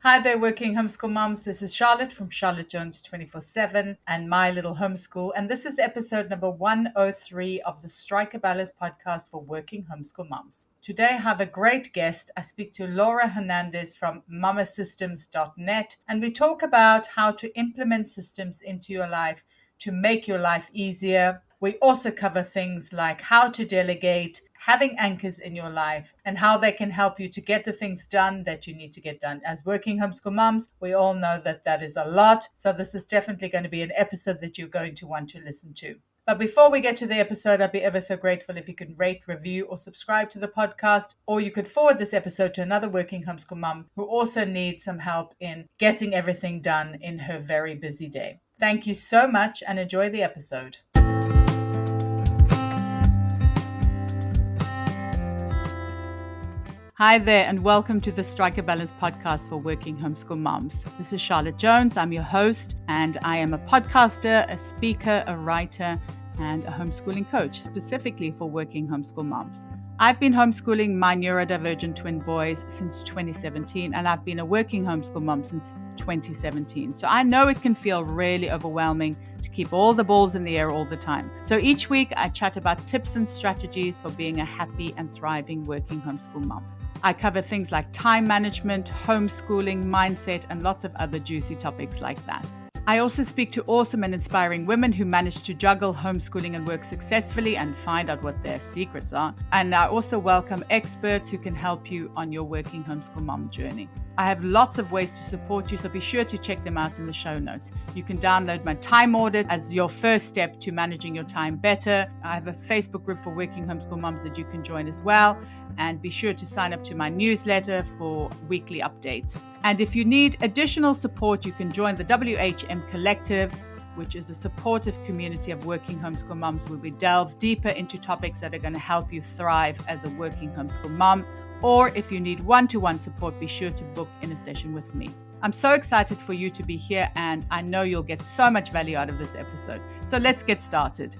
Hi there, Working Homeschool Moms. This is Charlotte from Charlotte Jones 24/7 and My Little Homeschool. And this is episode number 103 of the Strike a Balance podcast for Working Homeschool Moms. Today I have a great guest. I speak to Laura Hernandez from mamasystems.net, and we talk about how to implement systems into your life to make your life easier. We also cover things like how to delegate, having anchors in your life, and how they can help you to get the things done that you need to get done. As working homeschool moms, we all know that that is a lot. So this is definitely going to be an episode that you're going to want to listen to. But before we get to the episode, I'd be ever so grateful if you could rate, review, or subscribe to the podcast, or you could forward this episode to another working homeschool mom who also needs some help in getting everything done in her very busy day. Thank you so much and enjoy the episode. Hi there, and welcome to the Strike a Balance podcast for Working Homeschool Moms. This is Charlotte Jones. I'm your host, and I am a podcaster, a speaker, a writer, and a homeschooling coach, specifically for working homeschool moms. I've been homeschooling my neurodivergent twin boys since 2017, and I've been a working homeschool mom since 2017. So I know it can feel really overwhelming to keep all the balls in the air all the time. So each week I chat about tips and strategies for being a happy and thriving working homeschool mom. I cover things like time management, homeschooling, mindset, and lots of other juicy topics like that. I also speak to awesome and inspiring women who manage to juggle homeschooling and work successfully and find out what their secrets are. And I also welcome experts who can help you on your working homeschool mom journey. I have lots of ways to support you, so be sure to check them out in the show notes. You can download my time audit as your first step to managing your time better. I have a Facebook group for working homeschool moms that you can join as well. And be sure to sign up to my newsletter for weekly updates. And if you need additional support, you can join the WHM Collective, which is a supportive community of working homeschool moms where we delve deeper into topics that are going to help you thrive as a working homeschool mom. Or if you need one-to-one support, be sure to book in a session with me. I'm so excited for you to be here, and I know you'll get so much value out of this episode. So let's get started.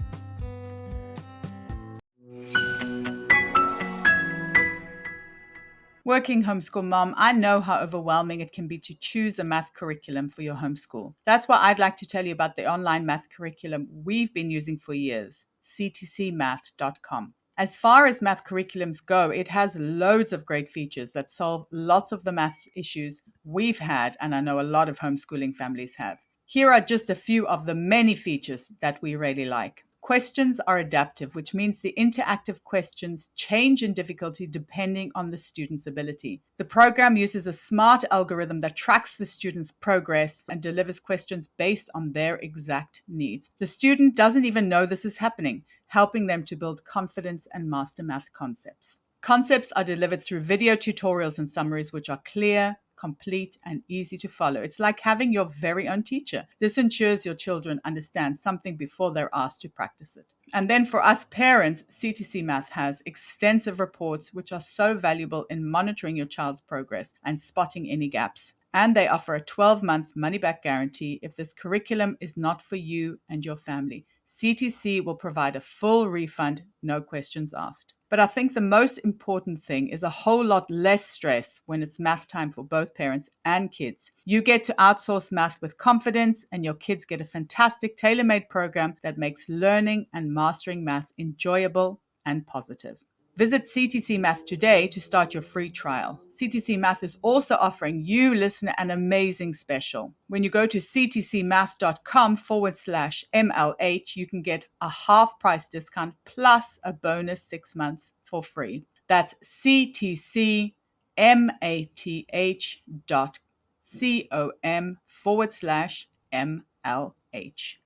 Working homeschool mom, I know how overwhelming it can be to choose a math curriculum for your homeschool. That's why I'd like to tell you about the online math curriculum we've been using for years, ctcmath.com. As far as math curriculums go, it has loads of great features that solve lots of the math issues we've had, and I know a lot of homeschooling families have. Here are just a few of the many features that we really like. Questions are adaptive, which means the interactive questions change in difficulty depending on the student's ability. The program uses a smart algorithm that tracks the student's progress and delivers questions based on their exact needs. The student doesn't even know this is happening, helping them to build confidence and master math concepts. Concepts are delivered through video tutorials and summaries which are clear, complete, and easy to follow. It's like having your very own teacher. This ensures your children understand something before they're asked to practice it. And then for us parents, CTC Math has extensive reports which are so valuable in monitoring your child's progress and spotting any gaps. And they offer a 12-month money-back guarantee if this curriculum is not for you and your family. CTC will provide a full refund, no questions asked. But I think the most important thing is a whole lot less stress when it's math time for both parents and kids. You get to outsource math with confidence, and your kids get a fantastic tailor-made program that makes learning and mastering math enjoyable and positive. Visit CTC Math today to start your free trial. CTC Math is also offering you, listener, an amazing special. When you go to ctcmath.com/MLH, you can get a half price discount plus a bonus 6 months for free. That's ctcmath.com/MLH.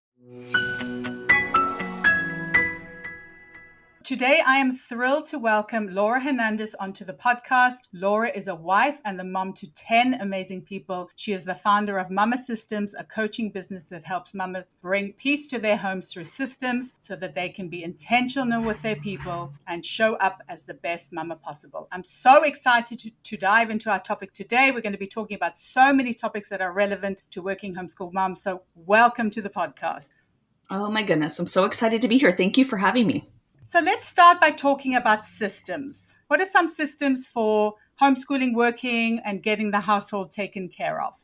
Today, I am thrilled to welcome Laura Hernandez onto the podcast. Laura is a wife and the mom to 10 amazing people. She is the founder of Mama Systems, a coaching business that helps mamas bring peace to their homes through systems so that they can be intentional with their people and show up as the best mama possible. I'm so excited to dive into our topic today. We're going to be talking about so many topics that are relevant to working homeschool moms. So welcome to the podcast. Oh my goodness, I'm so excited to be here. Thank you for having me. So let's start by talking about systems. What are some systems for homeschooling working and getting the household taken care of?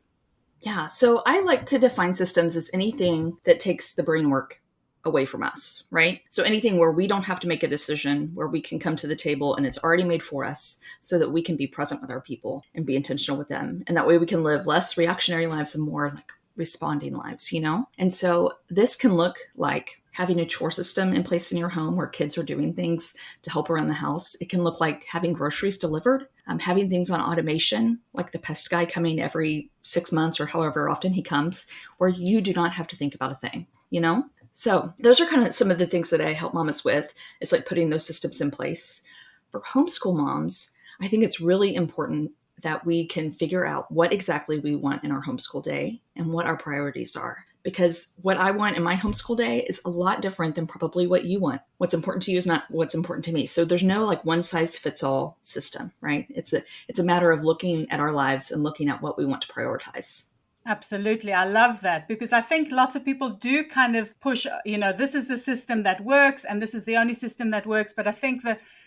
Yeah, so I like to define systems as anything that takes the brain work away from us, right? So anything where we don't have to make a decision, where we can come to the table and it's already made for us so that we can be present with our people and be intentional with them. And that way we can live less reactionary lives and more like responding lives, you know? And so this can look like having a chore system in place in your home where kids are doing things to help around the house. It can look like having groceries delivered, having things on automation, like the pest guy coming every 6 months or however often he comes, where you do not have to think about a thing, you know? So those are kind of some of the things that I help mamas with, is like putting those systems in place. For homeschool moms, I think it's really important that we can figure out what exactly we want in our homeschool day and what our priorities are. Because what I want in my homeschool day is a lot different than probably what you want. What's important to you is not what's important to me. So there's no like one size fits all system, right? It's a matter of looking at our lives and looking at what we want to prioritize. Absolutely. I love that because I think lots of people do kind of push, this is the system that works and this is the only system that works. But I think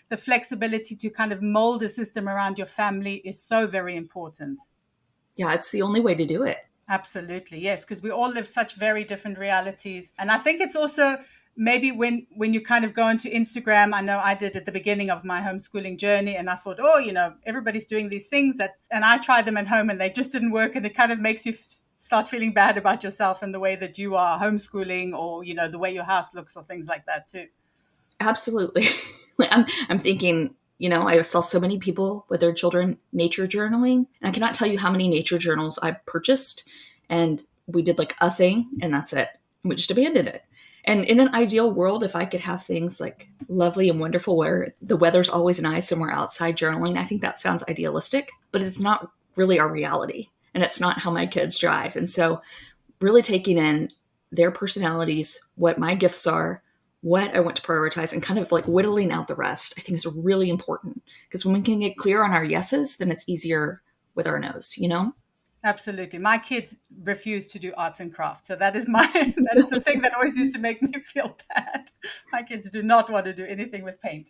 the flexibility to kind of mold a system around your family is so very important. Yeah, it's the only way to do it. Absolutely. Yes, because we all live such very different realities. And I think it's also maybe when you kind of go onto Instagram, I know I did at the beginning of my homeschooling journey, and I thought, oh, everybody's doing these things and I tried them at home and they just didn't work. And it kind of makes you start feeling bad about yourself and the way that you are homeschooling, or, the way your house looks or things like that too. Absolutely. I'm thinking, I saw so many people with their children nature journaling, and I cannot tell you how many nature journals I purchased, and we did like a thing and that's it. We just abandoned it. And in an ideal world, if I could have things like lovely and wonderful where the weather's always nice and we're outside journaling, I think that sounds idealistic, but it's not really our reality. And it's not how my kids drive. And so really taking in their personalities, what my gifts are, what I want to prioritize, and kind of like whittling out the rest, I think is really important. Because when we can get clear on our yeses, then it's easier with our nos, Absolutely. My kids refuse to do arts and crafts. So that is that is the thing that always used to make me feel bad. My kids do not want to do anything with paint.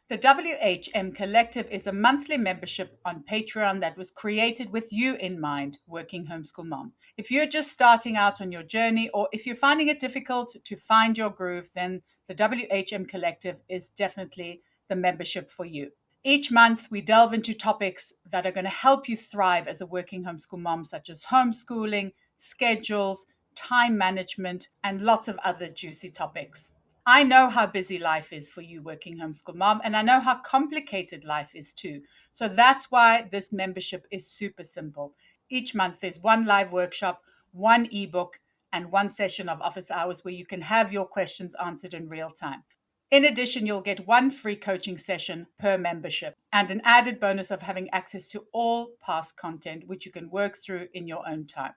The WHM Collective is a monthly membership on Patreon that was created with you in mind, working homeschool mom. If you're just starting out on your journey, or if you're finding it difficult to find your groove, then the WHM Collective is definitely the membership for you. Each month, we delve into topics that are going to help you thrive as a working homeschool mom, such as homeschooling, schedules, time management, and lots of other juicy topics. I know how busy life is for you, working homeschool mom, and I know how complicated life is too. So that's why this membership is super simple. Each month, there's one live workshop, one ebook, and one session of office hours where you can have your questions answered in real time. In addition, you'll get one free coaching session per membership and an added bonus of having access to all past content, which you can work through in your own time.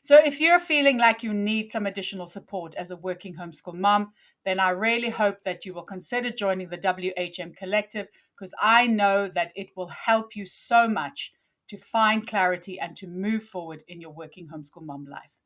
So if you're feeling like you need some additional support as a working homeschool mom, then I really hope that you will consider joining the WHM Collective, because I know that it will help you so much to find clarity and to move forward in your working homeschool mom life.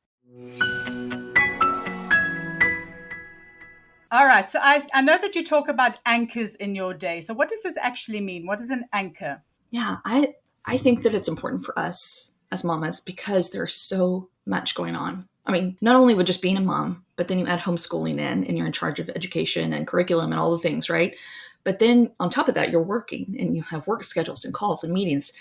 All right. So I know that you talk about anchors in your day. So what does this actually mean? What is an anchor? Yeah, I think that it's important for us as mamas because there's so much going on. I mean, not only with just being a mom, but then you add homeschooling in and you're in charge of education and curriculum and all the things, right? But then on top of that, you're working and you have work schedules and calls and meetings.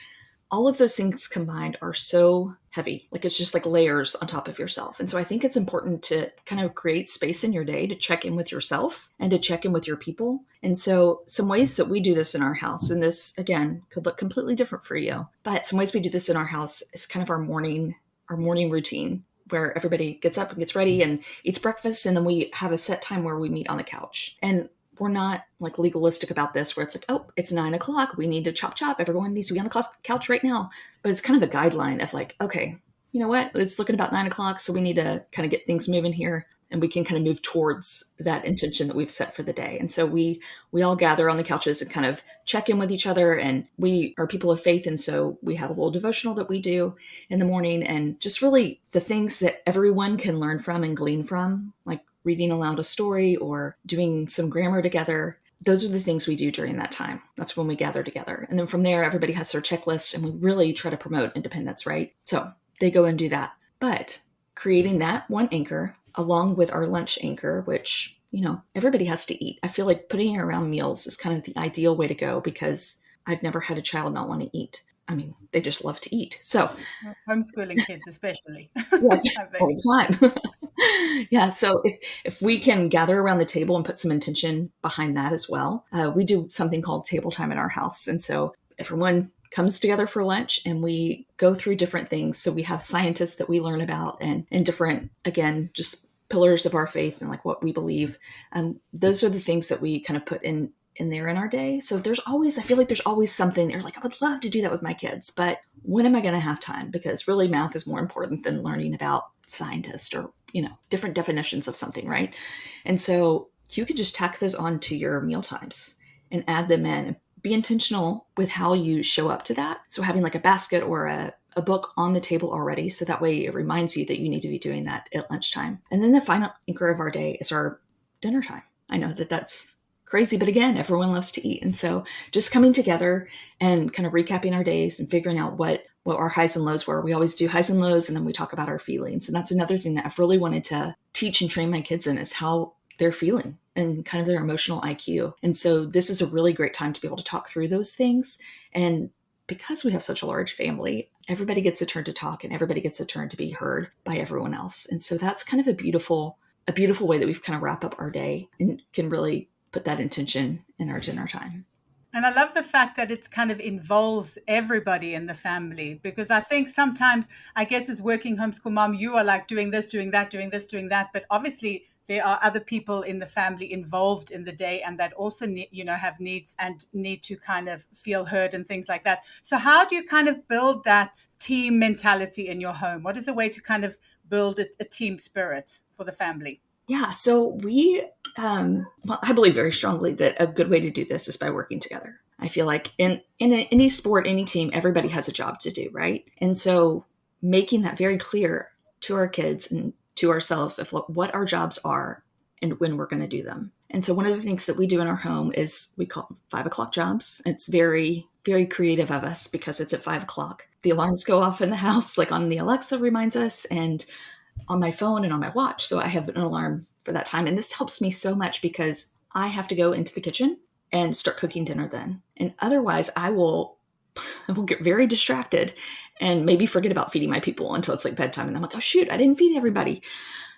All of those things combined are so heavy. Like it's just like layers on top of yourself. And so I think it's important to kind of create space in your day to check in with yourself and to check in with your people. And so some ways that we do this in our house, and this again could look completely different for you, but some ways we do this in our house is kind of our morning routine where everybody gets up and gets ready and eats breakfast. And then we have a set time where we meet on the couch. And we're not like legalistic about this where it's like, oh, it's 9:00. We need to chop. Everyone needs to be on the couch right now. But it's kind of a guideline of like, okay, you know what? It's looking about 9:00. So we need to kind of get things moving here and we can kind of move towards that intention that we've set for the day. And so we all gather on the couches and kind of check in with each other. And we are people of faith. And so we have a little devotional that we do in the morning and just really the things that everyone can learn from and glean from. Like reading aloud a story or doing some grammar together. Those are the things we do during that time. That's when we gather together. And then from there, everybody has their checklist and we really try to promote independence, right? So they go and do that. But creating that one anchor along with our lunch anchor, which, everybody has to eat. I feel like putting it around meals is kind of the ideal way to go because I've never had a child not want to eat. I mean, they just love to eat. So Homeschooling kids, especially. yes, I all think. the time. Yeah. So if we can gather around the table and put some intention behind that as well, we do something called table time in our house. And so everyone comes together for lunch and we go through different things. So we have scientists that we learn about and different, again, just pillars of our faith and like what we believe. Those are the things that we kind of put in there in our day. So I feel like there's always something there. Like, I would love to do that with my kids, but when am I going to have time? Because really math is more important than learning about scientists or, different definitions of something, right? And so you could just tack those on to your meal times and add them in. Be intentional with how you show up to that. So having like a basket or a book on the table already. So that way it reminds you that you need to be doing that at lunchtime. And then the final anchor of our day is our dinner time. I know that that's crazy, but again, everyone loves to eat. And so just coming together and kind of recapping our days and figuring out what our highs and lows were. We always do highs and lows, and then we talk about our feelings. And that's another thing that I've really wanted to teach and train my kids in is how they're feeling and kind of their emotional IQ. And so this is a really great time to be able to talk through those things. And because we have such a large family, everybody gets a turn to talk and everybody gets a turn to be heard by everyone else. And so that's kind of a beautiful way that we've kind of wrap up our day and can really put that intention in our dinner time. And I love the fact that it kind of involves everybody in the family, because I think sometimes, I guess as working homeschool mom, you are like doing this, doing that, doing this, doing that. But obviously there are other people in the family involved in the day and that also need, have needs and need to kind of feel heard and things like that. So how do you kind of build that team mentality in your home? What is a way to kind of build a team spirit for the family? Yeah, so I believe very strongly that a good way to do this is by working together. I feel like in any sport, any team, everybody has a job to do, right? And so making that very clear to our kids and to ourselves of what our jobs are and when we're going to do them. And so one of the things that we do in our home is we call them 5 o'clock jobs. It's very, very creative of us because it's at 5 o'clock. The alarms go off in the house, like on the Alexa reminds us, and on my phone and on my watch. So I have an alarm for that time. And this helps me so much because I have to go into the kitchen and start cooking dinner then. And otherwise I will get very distracted and maybe forget about feeding my people until it's like bedtime. And I'm like, oh shoot, I didn't feed everybody.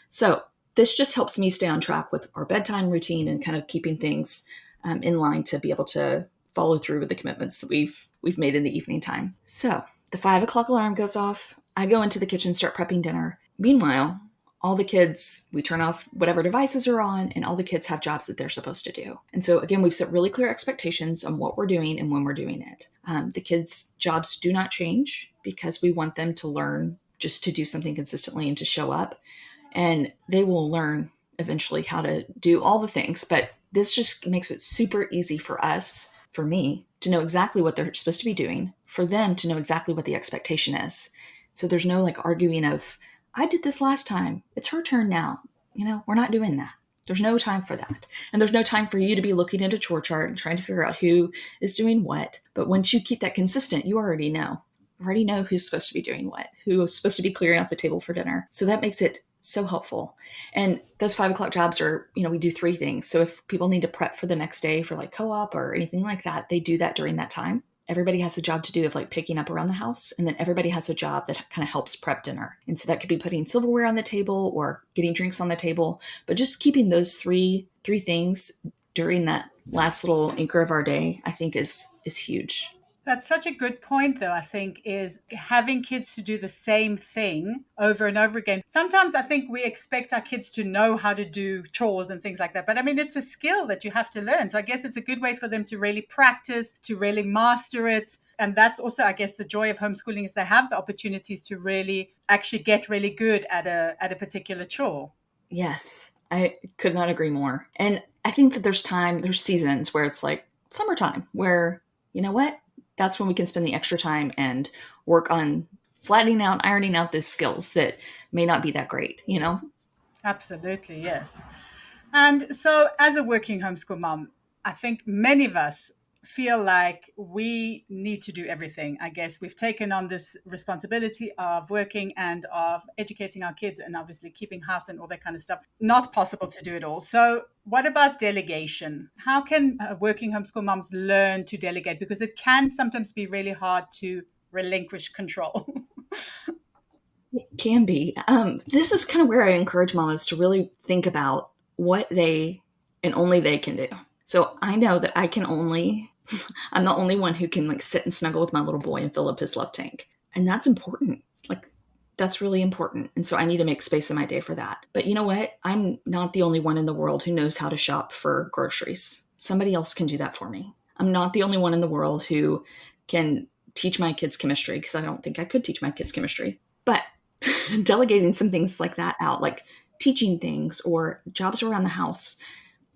So this just helps me stay on track with our bedtime routine and kind of keeping things in line to be able to follow through with the commitments that we've made in the evening time. So the 5 o'clock alarm goes off. I go into the kitchen, start prepping dinner. Meanwhile, all the kids, we turn off whatever devices are on, and all the kids have jobs that they're supposed to do. And so again, we've set really clear expectations on what we're doing and when we're doing it. The kids' jobs do not change because we want them to learn just to do something consistently and to show up. And they will learn eventually how to do all the things. But this just makes it super easy for us, for me, to know exactly what they're supposed to be doing, for them to know exactly what the expectation is. So there's no like arguing of, I did this last time, it's her turn now. We're not doing that. There's no time for that. And there's no time for you to be looking at a chore chart and trying to figure out who is doing what. But once you keep that consistent, you already know. You already know who's supposed to be doing what, who is supposed to be clearing out the table for dinner. So that makes it so helpful. And those 5 o'clock jobs are, we do 3 things. So if people need to prep for the next day for like co-op or anything like that, they do that during that time. Everybody has a job to do of like picking up around the house. And then everybody has a job that kind of helps prep dinner. And so that could be putting silverware on the table or getting drinks on the table, but just keeping those three things during that last little anchor of our day, I think is huge. That's such a good point, though, I think, is having kids to do the same thing over and over again. Sometimes I think we expect our kids to know how to do chores and things like that. But I mean, it's a skill that you have to learn. So I guess it's a good way for them to really practice, to really master it. And that's also, I guess, the joy of homeschooling is they have the opportunities to really actually get really good at a particular chore. Yes, I could not agree more. And I think that there's seasons where it's like summertime where, you know what? That's when we can spend the extra time and work on flattening out, ironing out those skills that may not be that great. Absolutely, yes. And so, as a working homeschool mom, I think many of us feel like we need to do everything. I guess we've taken on this responsibility of working and of educating our kids and obviously keeping house and all that kind of stuff. Not possible to do it all. So, what about delegation? How can working homeschool moms learn to delegate? Because it can sometimes be really hard to relinquish control. It can be. This is kind of where I encourage mamas to really think about what they and only they can do. So I know that I'm the only one who can like sit and snuggle with my little boy and fill up his love tank. And that's important. Like, that's really important. And so I need to make space in my day for that. But you know what? I'm not the only one in the world who knows how to shop for groceries. Somebody else can do that for me. I'm not the only one in the world who can teach my kids chemistry, because I don't think I could teach my kids chemistry. But delegating some things like that out, like teaching things or jobs around the house,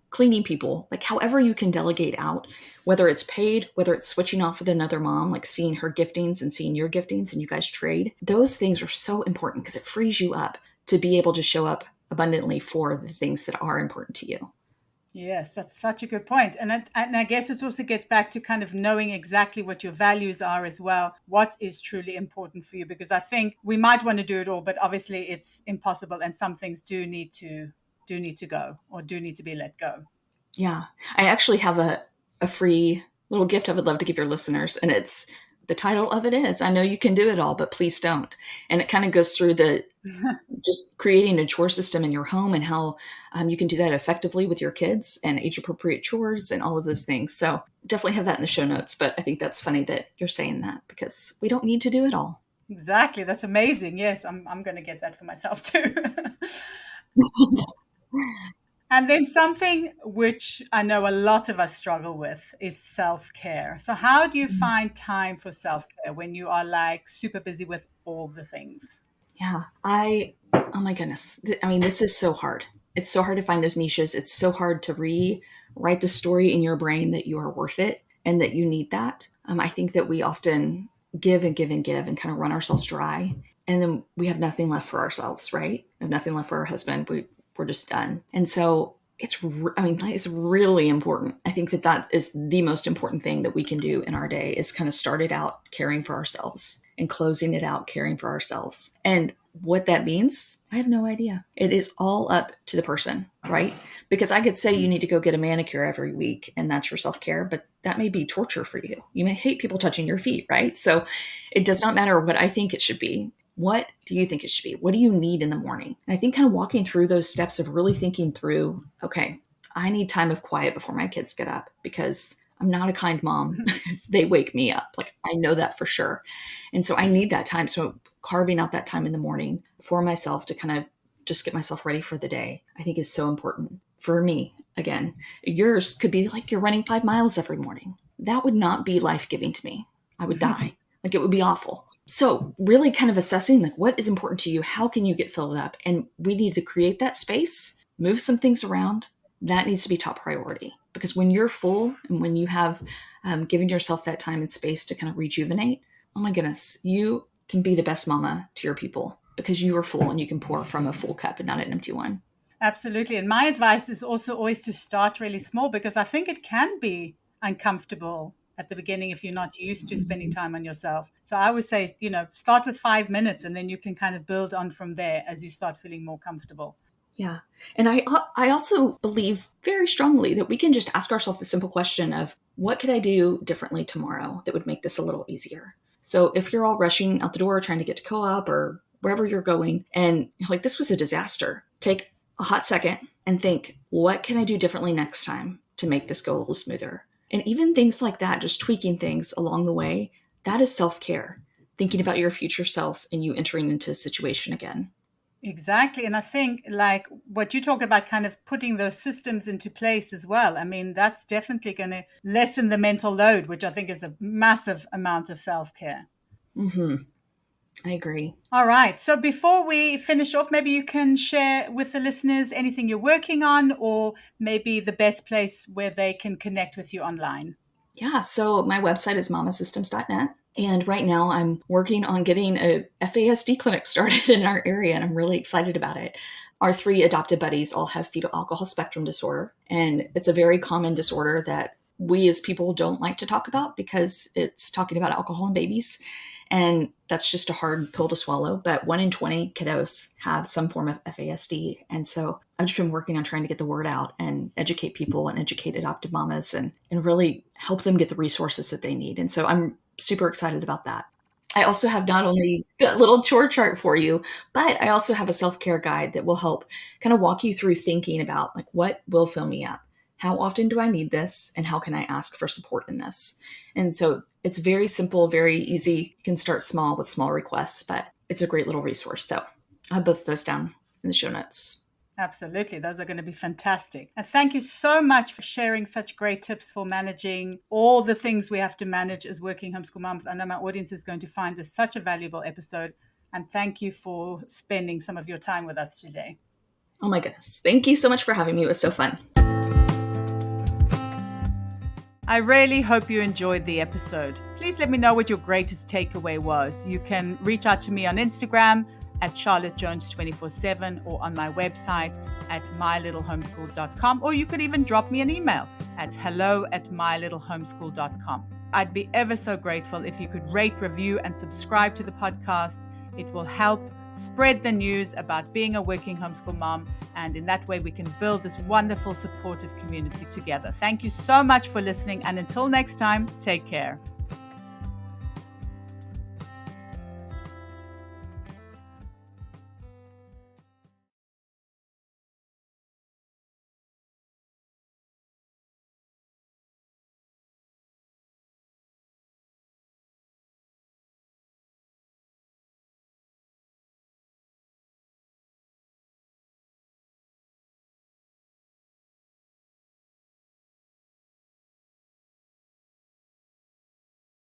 cleaning people, like however you can delegate out, whether it's paid, whether it's switching off with another mom, like seeing her giftings and seeing your giftings and you guys trade. Those things are so important because it frees you up to be able to show up abundantly for the things that are important to you. Yes, that's such a good point. And I guess it also gets back to kind of knowing exactly what your values are as well, what is truly important for you, because I think we might want to do it all, but obviously it's impossible and some things do need to go or do need to be let go. Yeah. I actually have a free little gift I would love to give your listeners. And it's the title of it is I Know You Can Do It All, but Please Don't. And it kind of goes through the just creating a chore system in your home and how you can do that effectively with your kids and age appropriate chores and all of those things. So definitely have that in the show notes. But I think that's funny that you're saying that because we don't need to do it all. Exactly. That's amazing. Yes, I'm going to get that for myself too. And then something which I know a lot of us struggle with is self-care. So how do you find time for self-care when you are like super busy with all the things? Yeah, oh my goodness. I mean, this is so hard. It's so hard to find those niches. It's so hard to rewrite the story in your brain that you are worth it and that you need that. I think that we often give and give and give and kind of run ourselves dry. And then we have nothing left for ourselves, right? We have nothing left for our husband. We're just done. And so it's really important. I think that that is the most important thing that we can do in our day is kind of start it out caring for ourselves and closing it out caring for ourselves. And what that means, I have no idea. It is all up to the person, right? Because I could say you need to go get a manicure every week and that's your self-care, but that may be torture for you. You may hate people touching your feet, right? So it does not matter what I think it should be. What do you think it should be? What do you need in the morning? And I think kind of walking through those steps of really thinking through, okay, I need time of quiet before my kids get up because I'm not a kind mom if they wake me up. Like I know that for sure. And so I need that time. So carving out that time in the morning for myself to kind of just get myself ready for the day, I think is so important for me. Again, yours could be like you're running 5 miles every morning. That would not be life-giving to me. I would die. Like it would be awful. So really kind of assessing like what is important to you, how can you get filled up? And we need to create that space, move some things around. That needs to be top priority because when you're full and when you have given yourself that time and space to kind of rejuvenate, oh my goodness, you can be the best mama to your people because you are full and you can pour from a full cup and not an empty one. Absolutely. And my advice is also always to start really small because I think it can be uncomfortable at the beginning if you're not used to spending time on yourself. So I would say, start with 5 minutes and then you can kind of build on from there as you start feeling more comfortable. Yeah. And I also believe very strongly that we can just ask ourselves the simple question of what could I do differently tomorrow that would make this a little easier? So if you're all rushing out the door trying to get to co-op or wherever you're going and you're like, this was a disaster, take a hot second and think, what can I do differently next time to make this go a little smoother? And even things like that, just tweaking things along the way, that is self-care. Thinking about your future self and you entering into a situation again. Exactly. And I think like what you talk about kind of putting those systems into place as well. I mean, that's definitely going to lessen the mental load, which I think is a massive amount of self-care. Mm-hmm. I agree. All right. So before we finish off, maybe you can share with the listeners anything you're working on or maybe the best place where they can connect with you online. Yeah, so my website is mamasystems.net. And right now I'm working on getting a FASD clinic started in our area, and I'm really excited about it. Our 3 adopted buddies all have fetal alcohol spectrum disorder, and it's a very common disorder that we as people don't like to talk about because it's talking about alcohol in babies. And that's just a hard pill to swallow. But 1 in 20 kiddos have some form of FASD. And so I've just been working on trying to get the word out and educate people and educate adopted mamas and really help them get the resources that they need. And so I'm super excited about that. I also have not only a little chore chart for you, but I also have a self-care guide that will help kind of walk you through thinking about like, what will fill me up? How often do I need this? And how can I ask for support in this? And so it's very simple, very easy. You can start small with small requests, but it's a great little resource. So I'll have both of those down in the show notes. Absolutely. Those are going to be fantastic. And thank you so much for sharing such great tips for managing all the things we have to manage as working homeschool moms. I know my audience is going to find this such a valuable episode. And thank you for spending some of your time with us today. Oh my goodness. Thank you so much for having me. It was so fun. I really hope you enjoyed the episode. Please let me know what your greatest takeaway was. You can reach out to me on Instagram at charlottejones247 or on my website at mylittlehomeschool.com, or you could even drop me an email at hello@mylittlehomeschool.com. I'd be ever so grateful if you could rate, review, and subscribe to the podcast. It will help spread the news about being a working homeschool mom, and in that way we can build this wonderful supportive community together. Thank you so much for listening, and until next time, take care.